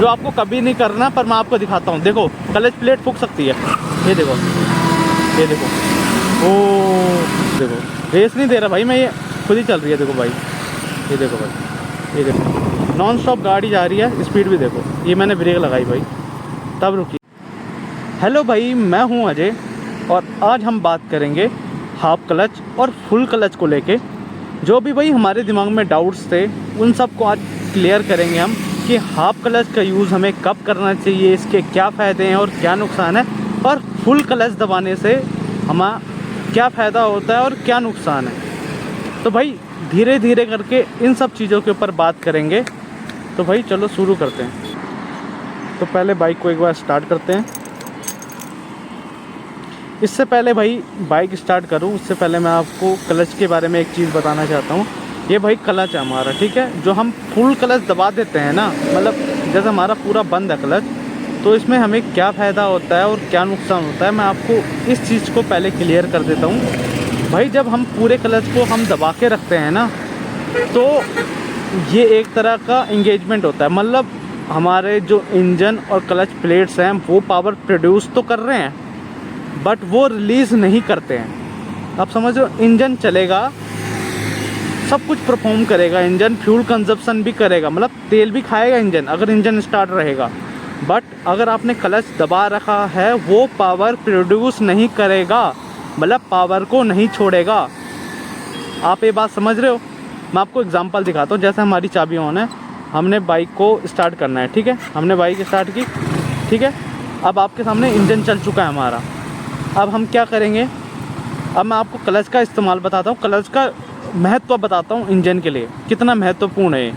जो आपको कभी नहीं करना, पर मैं आपको दिखाता हूँ। देखो क्लच प्लेट फूक सकती है, ये देखो, ये देखो, ओ देखो रेस नहीं दे रहा भाई मैं, ये खुद ही चल रही है। देखो भाई, ये देखो भाई, ये देखो नॉन स्टॉप गाड़ी जा रही है, स्पीड भी देखो। ये मैंने ब्रेक लगाई भाई, तब रुकी। हेलो भाई, मैं हूँ अजय और आज हम बात करेंगे हाफ क्लच और फुल क्लच को लेके। जो भी भाई हमारे दिमाग में डाउट्स थे उन सब को आज क्लियर करेंगे हम, कि हाफ क्लच का यूज़ हमें कब करना चाहिए, इसके क्या फ़ायदे हैं और क्या नुकसान है, और फुल क्लच दबाने से हमारा क्या फ़ायदा होता है और क्या नुकसान है। तो भाई धीरे धीरे करके इन सब चीज़ों के ऊपर बात करेंगे। तो भाई चलो शुरू करते हैं। तो पहले बाइक को एक बार स्टार्ट करते हैं। इससे पहले भाई बाइक स्टार्ट करूं उससे पहले मैं आपको क्लच के बारे में एक चीज़ बताना चाहता हूं। ये भाई क्लच है हमारा, ठीक है। जो हम फुल क्लच दबा देते हैं ना, मतलब जैसे हमारा पूरा बंद है क्लच, तो इसमें हमें क्या फ़ायदा होता है और क्या नुकसान होता है, मैं आपको इस चीज़ को पहले क्लियर कर देता हूँ। भाई जब हम पूरे क्लच को हम दबा के रखते हैं ना, तो ये एक तरह का इंगेजमेंट होता है। मतलब हमारे जो इंजन और क्लच प्लेट्स हैं वो पावर प्रोड्यूस तो कर रहे हैं, बट वो रिलीज़ नहीं करते हैं। आप समझ रहे हो, इंजन चलेगा, सब कुछ परफॉर्म करेगा, इंजन फ्यूल कंजप्शन भी करेगा, मतलब तेल भी खाएगा इंजन अगर इंजन स्टार्ट रहेगा। बट अगर आपने क्लच दबा रखा है वो पावर प्रोड्यूस नहीं करेगा, मतलब पावर को नहीं छोड़ेगा। आप ये बात समझ रहे हो। मैं आपको एग्जांपल दिखाता हूँ। जैसे हमारी चाबी ऑन है, हमने बाइक को स्टार्ट करना है, ठीक है। हमने बाइक स्टार्ट की, ठीक है। अब आपके सामने इंजन चल चुका है हमारा। अब हम क्या करेंगे, अब मैं आपको क्लच का इस्तेमाल बताता हूँ, क्लच का महत्व बताता हूँ इंजन के लिए कितना महत्वपूर्ण है।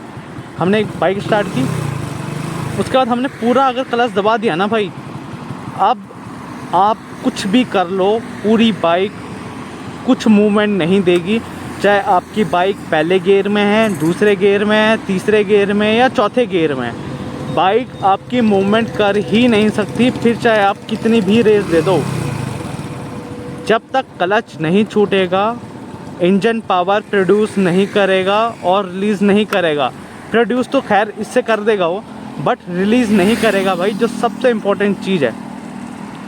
हमने एक बाइक स्टार्ट की, उसके बाद हमने पूरा अगर क्लच दबा दिया ना भाई, अब आप कुछ भी कर लो, पूरी बाइक कुछ मूवमेंट नहीं देगी। चाहे आपकी बाइक पहले गियर में है, दूसरे गियर में है, तीसरे गियर में या चौथे गियर में, बाइक आपकी मूवमेंट कर ही नहीं सकती। फिर चाहे आप कितनी भी रेस दे दो, जब तक क्लच नहीं छूटेगा इंजन पावर प्रोड्यूस नहीं करेगा और रिलीज़ नहीं करेगा। प्रोड्यूस तो खैर इससे कर देगा वो, बट रिलीज़ नहीं करेगा भाई, जो सबसे इम्पोर्टेंट चीज़ है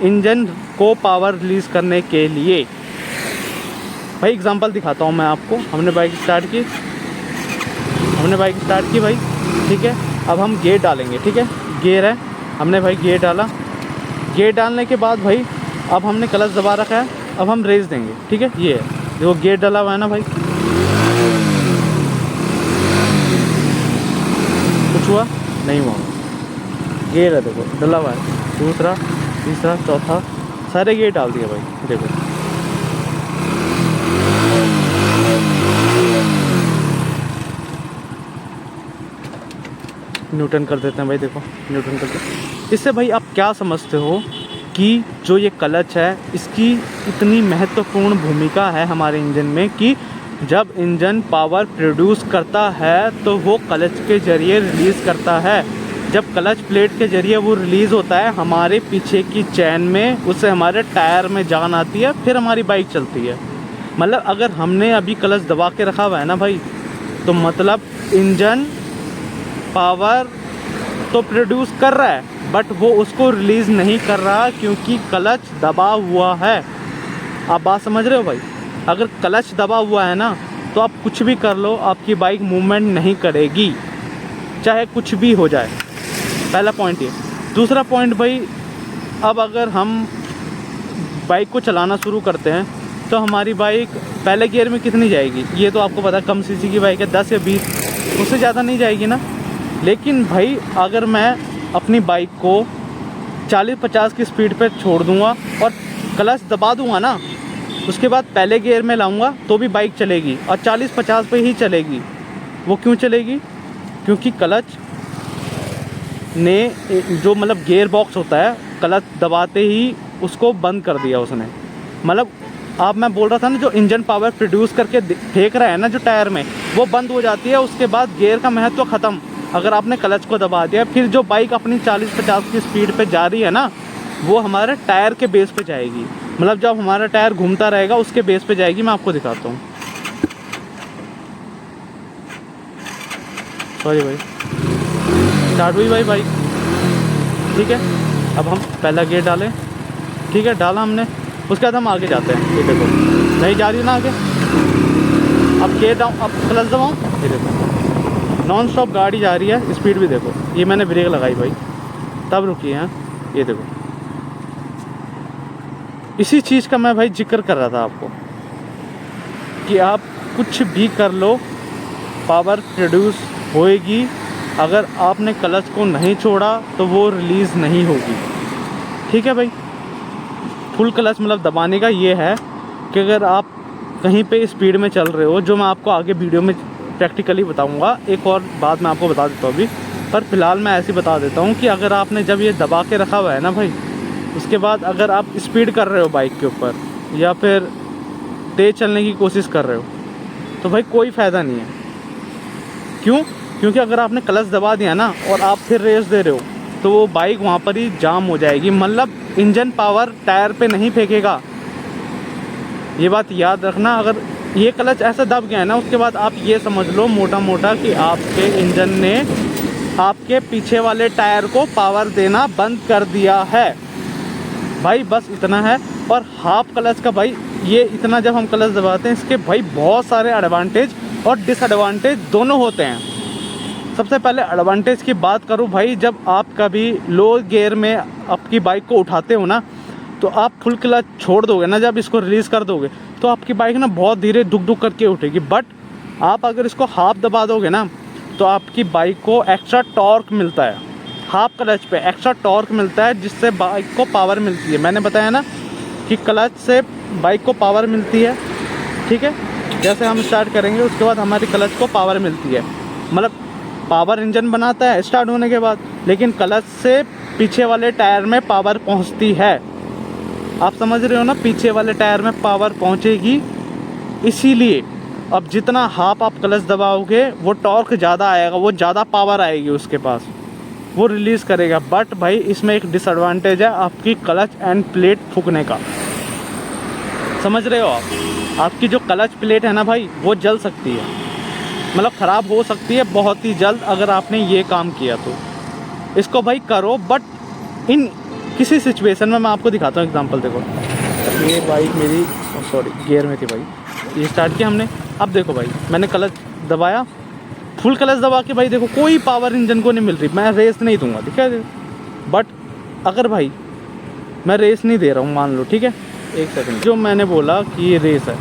इंजन को पावर रिलीज़ करने के लिए। भाई एग्जांपल दिखाता हूँ मैं आपको। हमने बाइक स्टार्ट की, भाई, ठीक है। अब हम गियर डालेंगे, ठीक है। गियर है, हमने भाई गियर डाला। गियर डालने के बाद भाई अब हमने क्लच दबा रखा है, अब हम रेस देंगे, ठीक है। ये है देखो, गियर डाला हुआ है ना भाई, कुछ हुआ नहीं हुआ। गियर है देखो डाला हुआ है, दूसरा, तीसरा, चौथा, सारे गियर डाल दिए भाई। देखो न्यूटन कर देते हैं भाई, देखो न्यूटन करके। इससे भाई आप क्या समझते हो कि जो ये क्लच है इसकी इतनी महत्वपूर्ण भूमिका है हमारे इंजन में, कि जब इंजन पावर प्रोड्यूस करता है तो वो क्लच के ज़रिए रिलीज़ करता है। जब क्लच प्लेट के ज़रिए वो रिलीज़ होता है हमारे पीछे की चैन में, उससे हमारे टायर में जान आती है, फिर हमारी बाइक चलती है। मतलब अगर हमने अभी क्लच दबा के रखा हुआ है ना भाई, तो मतलब इंजन पावर तो प्रोड्यूस कर रहा है बट वो उसको रिलीज़ नहीं कर रहा, क्योंकि क्लच दबा हुआ है। आप बात समझ रहे हो भाई। अगर क्लच दबा हुआ है ना, तो आप कुछ भी कर लो, आपकी बाइक मूवमेंट नहीं करेगी, चाहे कुछ भी हो जाए। पहला पॉइंट ये। दूसरा पॉइंट भाई, अब अगर हम बाइक को चलाना शुरू करते हैं तो हमारी बाइक पहले गियर में कितनी जाएगी, ये तो आपको पता है। कम सीसी की बाइक है, 10 या 20, उससे ज़्यादा नहीं जाएगी ना। लेकिन भाई अगर मैं अपनी बाइक को 40-50 की स्पीड पे छोड़ दूंगा और क्लच दबा दूंगा ना, उसके बाद पहले गियर में लाऊंगा तो भी बाइक चलेगी और 40-50 पे ही चलेगी। वो क्यों चलेगी? क्योंकि क्लच ने जो मतलब गियर बॉक्स होता है, क्लच दबाते ही उसको बंद कर दिया उसने। मतलब आप मैं बोल रहा था ना, जो इंजन पावर प्रोड्यूस करके फेंक रहा है ना जो टायर में, वो बंद हो जाती है। उसके बाद गियर का महत्व ख़त्म अगर आपने क्लच को दबा दिया। फिर जो बाइक अपनी 40-50 की स्पीड पे जा रही है ना, वो हमारे टायर के बेस पे जाएगी। मतलब जब हमारा टायर घूमता रहेगा उसके बेस पे जाएगी। मैं आपको दिखाता हूँ। सॉरी भाई, स्टार्ट हुई भाई बाइक, ठीक है। अब हम पहला गियर डालें, ठीक है, डाला हमने। उसके बाद हम आगे जाते हैं। ये देखो नहीं जा रही ना आगे। अब गियर डाउन, अब क्लच दबाऊँ, ये देखो नॉन स्टॉप गाड़ी जा रही है। स्पीड भी देखो, ये मैंने ब्रेक लगाई भाई तब रुकी है। ये देखो इसी चीज़ का मैं भाई जिक्र कर रहा था आपको कि आप कुछ भी कर लो, पावर प्रोड्यूस होएगी। अगर आपने क्लच को नहीं छोड़ा तो वो रिलीज़ नहीं होगी, ठीक है भाई। फुल क्लच मतलब दबाने का ये है कि अगर आप कहीं पे स्पीड में चल रहे हो, जो मैं आपको आगे वीडियो में प्रैक्टिकली बताऊंगा, एक और बात मैं आपको बता देता हूँ अभी, पर फिलहाल मैं ऐसे बता देता हूँ कि अगर आपने जब ये दबा के रखा हुआ है ना भाई, उसके बाद अगर आप स्पीड कर रहे हो बाइक के ऊपर या फिर तेज़ चलने की कोशिश कर रहे हो तो भाई कोई फ़ायदा नहीं है। क्यों? क्योंकि अगर आपने क्लच दबा दिया ना और आप फिर रेस दे रहे हो तो वो बाइक वहाँ पर ही जाम हो जाएगी, मतलब इंजन पावर टायर पे नहीं फेंकेगा। ये बात याद रखना। अगर ये क्लच ऐसा दब गया है ना, उसके बाद आप ये समझ लो मोटा मोटा कि आपके इंजन ने आपके पीछे वाले टायर को पावर देना बंद कर दिया है भाई, बस इतना है। और हाफ क्लच का भाई ये इतना जब हम क्लच दबाते हैं, इसके भाई बहुत सारे एडवांटेज और डिसएडवांटेज दोनों होते हैं। सबसे पहले एडवांटेज की बात करूं भाई, जब आप कभी लो गियर में आपकी बाइक को उठाते हो ना, तो आप फुल क्लच छोड़ दोगे ना, जब इसको रिलीज़ कर दोगे तो आपकी बाइक ना बहुत धीरे दुक दुक करके उठेगी। बट आप अगर इसको हाफ दबा दोगे ना तो आपकी बाइक को एक्स्ट्रा टॉर्क मिलता है। हाफ क्लच पे एक्स्ट्रा टॉर्क मिलता है जिससे बाइक को पावर मिलती है। मैंने बताया ना कि क्लच से बाइक को पावर मिलती है, ठीक है। जैसे हम स्टार्ट करेंगे उसके बाद हमारी क्लच को पावर मिलती है, मतलब पावर इंजन बनाता है स्टार्ट होने के बाद, लेकिन क्लच से पीछे वाले टायर में पावर पहुंचती है। आप समझ रहे हो ना, पीछे वाले टायर में पावर पहुंचेगी। इसीलिए अब जितना हाफ आप क्लच दबाओगे वो टॉर्क ज़्यादा आएगा, वो ज़्यादा पावर आएगी उसके पास, वो रिलीज़ करेगा। बट भाई इसमें एक डिसएडवांटेज है आपकी क्लच एंड प्लेट फूकने का। समझ रहे हो आप? आपकी जो क्लच प्लेट है ना भाई वो जल सकती है, मतलब ख़राब हो सकती है बहुत ही जल्द अगर आपने ये काम किया तो। इसको भाई करो, बट इन किसी सिचुएशन में मैं आपको दिखाता हूँ एग्जांपल। देखो ये बाइक मेरी सॉरी गियर में थी भाई, ये स्टार्ट किया हमने। अब देखो भाई मैंने क्लच दबाया, फुल क्लच दबा के भाई देखो कोई पावर इंजन को नहीं मिल रही, मैं रेस नहीं दूंगा, ठीक है। बट अगर भाई मैं रेस नहीं दे रहा हूँ मान लो, ठीक है, एक सेकंड, जो मैंने बोला कि ये रेस है,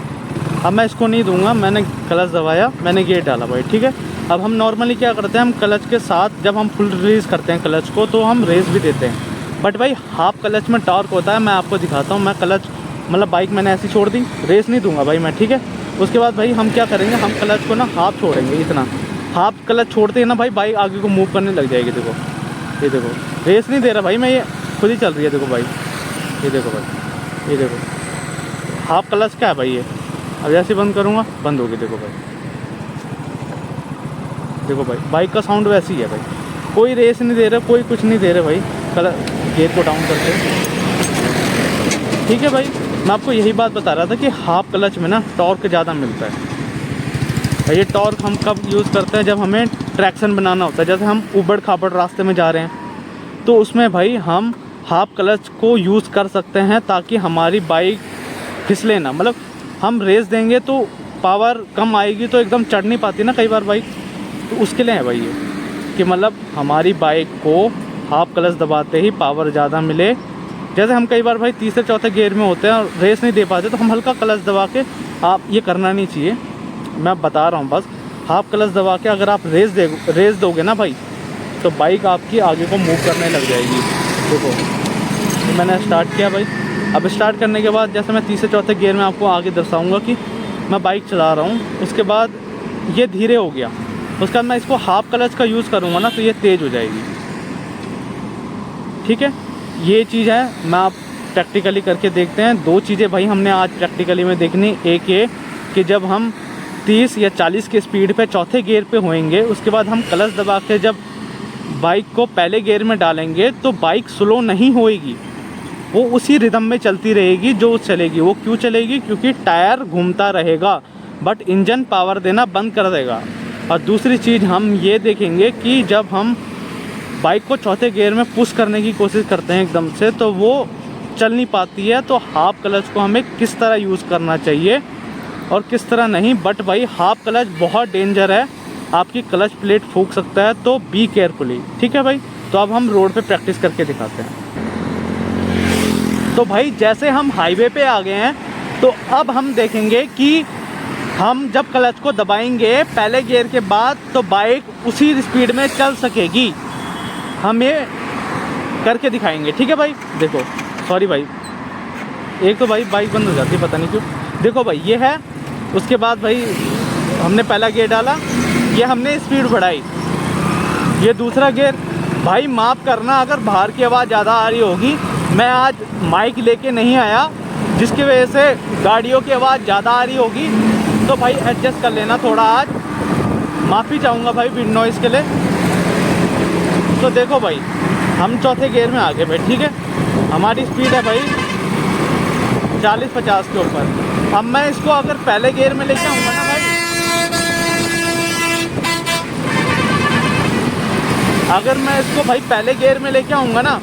अब मैं इसको नहीं दूंगा। मैंने क्लच दबाया, मैंने गियर डाला भाई, ठीक है। अब हम नॉर्मली क्या करते हैं, हम क्लच के साथ जब हम फुल रिलीज़ करते हैं क्लच को तो हम रेस भी देते हैं। बट भाई हाफ क्लच में टॉर्क होता है, मैं आपको दिखाता हूँ। मैं क्लच मतलब बाइक मैंने ऐसी छोड़ दी, रेस नहीं दूंगा भाई मैं, ठीक है। उसके बाद भाई हम क्या करेंगे, हम क्लच को ना हाफ छोड़ेंगे, इतना हाफ क्लच छोड़ते हैं ना भाई बाइक आगे को मूव करने लग जाएगी। देखो ये देखो रेस नहीं दे रहा भाई मैं, ये खुद ही चल रही है। देखो भाई ये देखो भाई, ये देखो हाफ क्लच क्या है भाई ये। अब जैसे बंद करूँगा बंद होगी, देखो भाई, देखो भाई बाइक का साउंड वैसी है भाई, कोई रेस नहीं दे रहा, कोई कुछ नहीं दे रहा भाई, गियर को डाउन करके, ठीक है भाई। मैं आपको यही बात बता रहा था कि हाफ क्लच में ना टॉर्क ज़्यादा मिलता है। ये टॉर्क हम कब यूज़ करते हैं, जब हमें ट्रैक्शन बनाना होता है, जैसे हम ऊबड़ खाबड़ रास्ते में जा रहे हैं तो उसमें भाई हम हाफ क्लच को यूज़ कर सकते हैं ताकि हमारी बाइक फिसले ना। मतलब हम रेस देंगे तो पावर कम आएगी तो एकदम चढ़ नहीं पाती ना कई बार बाइक, तो उसके लिए है भाई ये कि मतलब हमारी बाइक को हाफ क्लच दबाते ही पावर ज़्यादा मिले। जैसे हम कई बार भाई तीसरे चौथे गियर में होते हैं और रेस नहीं दे पाते तो हम हल्का क्लच दबा के, आप ये करना नहीं चाहिए, मैं बता रहा हूँ बस। हाफ क्लच दबा के अगर आप रेस दोगे ना भाई तो बाइक आपकी आगे को मूव करने लग जाएगी। देखो तो मैंने स्टार्ट किया भाई। अब स्टार्ट करने के बाद जैसे मैं तीसरे चौथे गियर में आपको आगे दर्शाऊँगा कि मैं बाइक चला रहा हूँ, उसके बाद ये धीरे हो गया, उसके बाद मैं इसको हाफ क्लच का यूज़ करूँगा ना तो ये तेज़ हो जाएगी, ठीक है। ये चीज़ है, मैं आप प्रैक्टिकली करके देखते हैं। दो चीज़ें भाई हमने आज प्रैक्टिकली में देखनी, एक ये कि जब हम 30 या 40 की स्पीड पे चौथे गियर पे होएंगे, उसके बाद हम क्लच दबा के जब बाइक को पहले गियर में डालेंगे तो बाइक स्लो नहीं होएगी, वो उसी रिदम में चलती रहेगी जो चलेगी। वो क्यों चलेगी? क्योंकि टायर घूमता रहेगा बट इंजन पावर देना बंद कर देगा। और दूसरी चीज़ हम ये देखेंगे कि जब हम बाइक को चौथे गियर में पुश करने की कोशिश करते हैं एकदम से, तो वो चल नहीं पाती है। तो हाफ क्लच को हमें किस तरह यूज़ करना चाहिए और किस तरह नहीं। बट भाई हाफ क्लच बहुत डेंजर है, आपकी क्लच प्लेट फूंक सकता है, तो बी केयरफुली, ठीक है भाई। तो अब हम रोड पे प्रैक्टिस करके दिखाते हैं। तो भाई जैसे हम हाईवे पे आ गए हैं, तो अब हम देखेंगे कि हम जब क्लच को दबाएंगे पहले गियर के बाद, तो बाइक उसी स्पीड में चल सकेगी। हम ये करके दिखाएंगे, ठीक है भाई। देखो, सॉरी भाई, एक तो भाई बाइक बंद हो जाती है पता नहीं क्यों। देखो भाई, ये है, उसके बाद भाई हमने पहला गियर डाला, ये हमने स्पीड बढ़ाई, ये दूसरा गियर। भाई माफ़ करना अगर बाहर की आवाज़ ज़्यादा आ रही होगी, मैं आज माइक लेके नहीं आया, जिसकी वजह से गाड़ियों की आवाज़ ज़्यादा आ रही होगी, तो भाई एडजस्ट कर लेना थोड़ा। आज माफ़ी चाहूँगा भाई विंड नॉइज़ के लिए। तो देखो भाई, हम चौथे गियर में आ गए भाई, ठीक है। हमारी स्पीड है भाई 40-50 के ऊपर। अब मैं इसको अगर पहले गियर में लेके आऊँगा ना भाई, अगर मैं इसको भाई पहले गियर में लेके आऊँगा ना,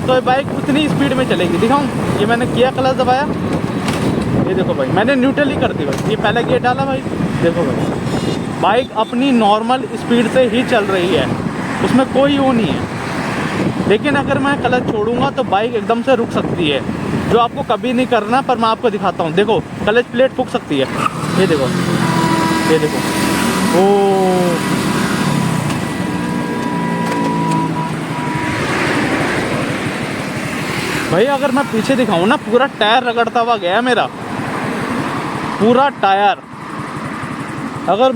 तो बाइक उतनी स्पीड में चलेगी। दिखाऊँ, ये मैंने किया, क्लच दबाया, ये देखो भाई मैंने न्यूट्रल ही कर दी भाई, ये पहला गियर डाला भाई, देखो भाई बाइक अपनी नॉर्मल स्पीड से ही चल रही है, उसमें कोई वो नहीं है। लेकिन अगर मैं क्लच छोड़ूंगा तो बाइक एकदम से रुक सकती है, जो आपको कभी नहीं करना, पर मैं आपको दिखाता हूँ। देखो क्लच प्लेट फूंक सकती है, ये देखो, ये देखो, ओ भाई अगर मैं पीछे दिखाऊँ ना, पूरा टायर रगड़ता हुआ गया मेरा, पूरा टायर। अगर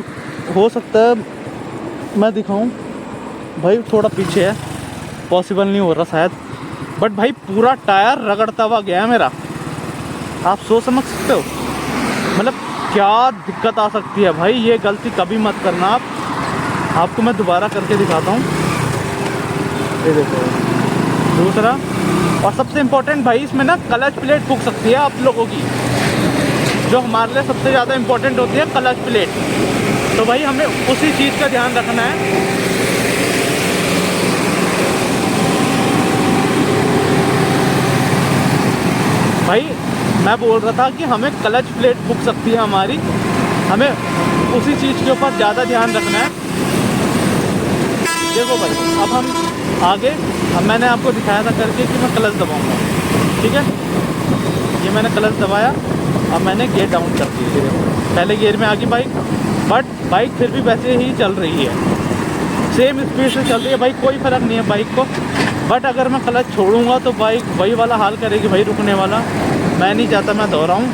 हो सकता है मैं दिखाऊं भाई, थोड़ा पीछे है, पॉसिबल नहीं हो रहा शायद, बट भाई पूरा टायर रगड़ता हुआ गया मेरा। आप सोच समझ सकते हो मतलब क्या दिक्कत आ सकती है भाई। ये गलती कभी मत करना आप। आपको मैं दोबारा करके दिखाता हूँ, ये देखो दूसरा। और सबसे इम्पोर्टेंट भाई, इसमें ना क्लच प्लेट फूंक सकती है आप लोगों की, जो हमारे लिए सबसे ज़्यादा इम्पोर्टेंट होती है, क्लच प्लेट। तो भाई हमें उसी चीज़ का ध्यान रखना है। भाई मैं बोल रहा था कि हमें क्लच प्लेट फूंक सकती है हमारी, हमें उसी चीज़ के ऊपर ज़्यादा ध्यान रखना है। देखो भाई अब हम आगे, अब मैंने आपको दिखाया था करके कि मैं क्लच दबाऊंगा, ठीक है। ये मैंने क्लच दबाया, अब मैंने गियर डाउन कर दिया, ये देखो पहले गियर में आ गई बाइक, बट बाइक फिर भी वैसे ही चल रही है, सेम स्पीड से चल रही है भाई, कोई फ़र्क नहीं है बाइक को। बट अगर मैं क्लच छोड़ूंगा तो बाइक वही वाला हाल करेगी भाई, रुकने वाला। मैं नहीं चाहता मैं दोहराऊँ,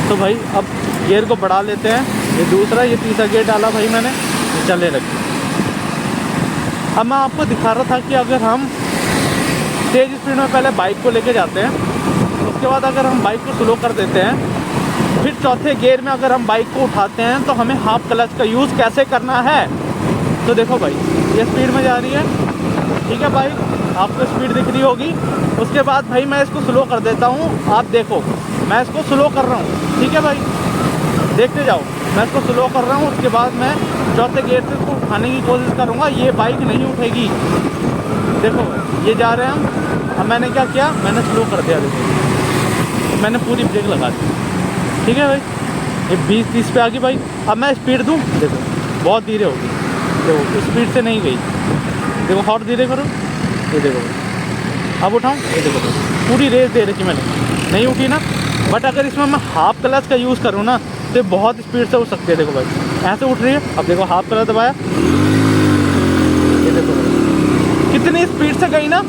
तो भाई अब गियर को बढ़ा लेते हैं। ये दूसरा, ये तीसरा गियर डाला भाई मैंने, ये चलने लगी। अब मैं आपको दिखा रहा था कि अगर हम तेज़ स्पीड में पहले बाइक को लेके जाते हैं, उसके बाद अगर हम बाइक को स्लो कर देते हैं, फिर चौथे गियर में अगर हम बाइक को उठाते हैं, तो हमें हाफ क्लच का यूज़ कैसे करना है। तो देखो भाई ये स्पीड में जा रही है, ठीक है भाई, आपको स्पीड दिख रही होगी। उसके बाद भाई मैं इसको स्लो कर देता हूँ, आप देखो मैं इसको स्लो कर रहा हूँ, ठीक है भाई, देखते जाओ, मैं इसको स्लो कर रहा हूँ। उसके बाद मैं चौथे गियर से इसको उठाने की कोशिश करूँगा, ये बाइक नहीं उठेगी। देखो ये जा रहे हैं हम। अब मैंने क्या किया, मैंने स्लो कर दिया, देखो मैंने पूरी ब्रेक लगा दी, ठीक है भाई। ये 20-30 पे आ गई बाइक। अब मैं स्पीड दूँ, देखो बहुत धीरे होगी, देखो स्पीड से नहीं गई, देखो हॉट धीरे करो, ये देखो अब उठाऊँ, ये देखो पूरी रेस दे रखी मैंने, नहीं उठी ना। बट अगर इसमें मैं हाफ क्लच का यूज़ करूँ ना, तो बहुत स्पीड से उठ सकती है। देखो भाई ऐसे उठ रही है, अब देखो हाफ क्लच दबाया, ये देखो भाई कितनी स्पीड से गई ना।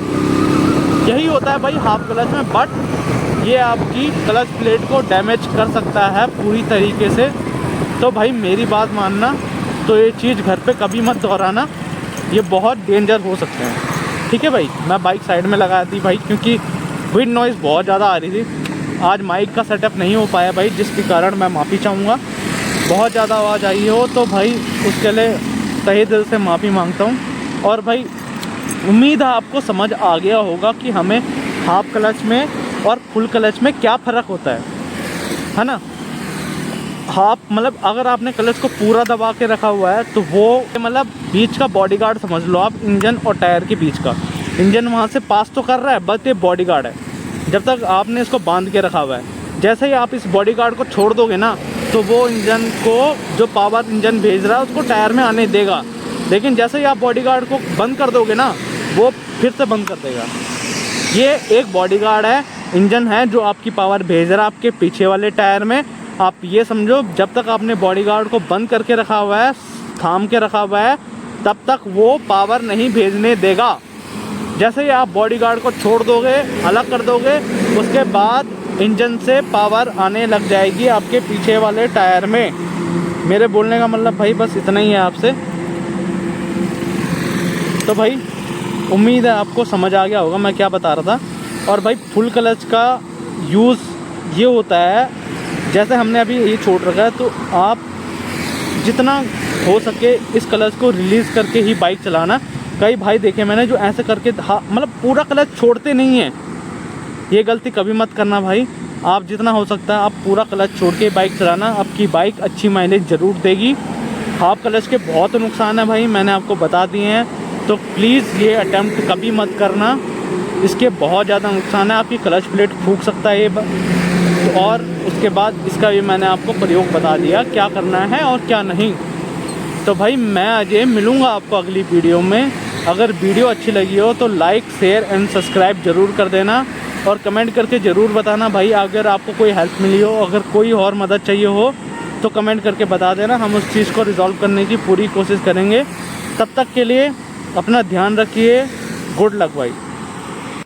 यही होता है भाई हाफ क्लच में, बट ये आपकी क्लच प्लेट को डैमेज कर सकता है पूरी तरीके से। तो भाई मेरी बात मानना, तो ये चीज़ घर पे कभी मत दोहराना, ये बहुत डेंजर हो सकते हैं, ठीक है भाई। मैं बाइक साइड में लगाई थी भाई, क्योंकि विंड नॉइज़ बहुत ज़्यादा आ रही थी। आज माइक का सेटअप नहीं हो पाया भाई, जिसके कारण मैं माफ़ी चाहूँगा। बहुत ज़्यादा आवाज़ आई हो तो भाई उसके लिए तहे दिल से माफ़ी मांगता हूँ। और भाई उम्मीद है आपको समझ आ गया होगा कि हमें हाफ क्लच में और फुल क्लच में क्या फ़र्क होता है ना। आप मतलब अगर आपने क्लच को पूरा दबा के रखा हुआ है तो वो मतलब बीच का बॉडीगार्ड समझ लो आप, इंजन और टायर के बीच का। इंजन वहाँ से पास तो कर रहा है, बस ये बॉडीगार्ड है जब तक आपने इसको बांध के रखा हुआ है। जैसे ही आप इस बॉडीगार्ड को छोड़ दोगे ना तो वो इंजन को, जो पावर इंजन भेज रहा है उसको टायर में आने देगा, लेकिन जैसे ही आप बॉडीगार्ड को बंद कर दोगे ना वो फिर से बंद कर देगा। ये एक बॉडीगार्ड है, इंजन है जो आपकी पावर भेज रहा है आपके पीछे वाले टायर में। आप ये समझो जब तक आपने बॉडीगार्ड को बंद करके रखा हुआ है, थाम के रखा हुआ है, तब तक वो पावर नहीं भेजने देगा। जैसे ही आप बॉडीगार्ड को छोड़ दोगे, अलग कर दोगे, उसके बाद इंजन से पावर आने लग जाएगी आपके पीछे वाले टायर में। मेरे बोलने का मतलब भाई बस इतना ही है आपसे। तो भाई उम्मीद है आपको समझ आ गया होगा मैं क्या बता रहा था। और भाई फुल क्लच का यूज़ ये होता है, जैसे हमने अभी ये छोड़ रखा है, तो आप जितना हो सके इस क्लच को रिलीज़ करके ही बाइक चलाना। कई भाई देखे मैंने जो ऐसे करके मतलब पूरा क्लच छोड़ते नहीं हैं, ये गलती कभी मत करना भाई। आप जितना हो सकता है आप पूरा क्लच छोड़ के बाइक चलाना, आपकी बाइक अच्छी माइलेज ज़रूर देगी। हाफ क्लच के बहुत नुकसान है भाई, मैंने आपको बता दिए हैं, तो प्लीज़ ये अटेम्प्ट कभी मत करना। इसके बहुत ज़्यादा नुकसान है, आपकी क्लच प्लेट फूंक सकता है ये, और उसके बाद इसका भी मैंने आपको प्रयोग बता दिया क्या करना है और क्या नहीं। तो भाई मैं अजय मिलूँगा आपको अगली वीडियो में। अगर वीडियो अच्छी लगी हो तो लाइक शेयर एंड सब्सक्राइब ज़रूर कर देना, और कमेंट करके ज़रूर बताना भाई अगर आपको कोई हेल्प मिली हो, अगर कोई और मदद चाहिए हो तो कमेंट करके बता देना, हम उस चीज़ को रिजॉल्व करने की पूरी कोशिश करेंगे। तब तक के लिए अपना ध्यान रखिए। गुड लक भाई।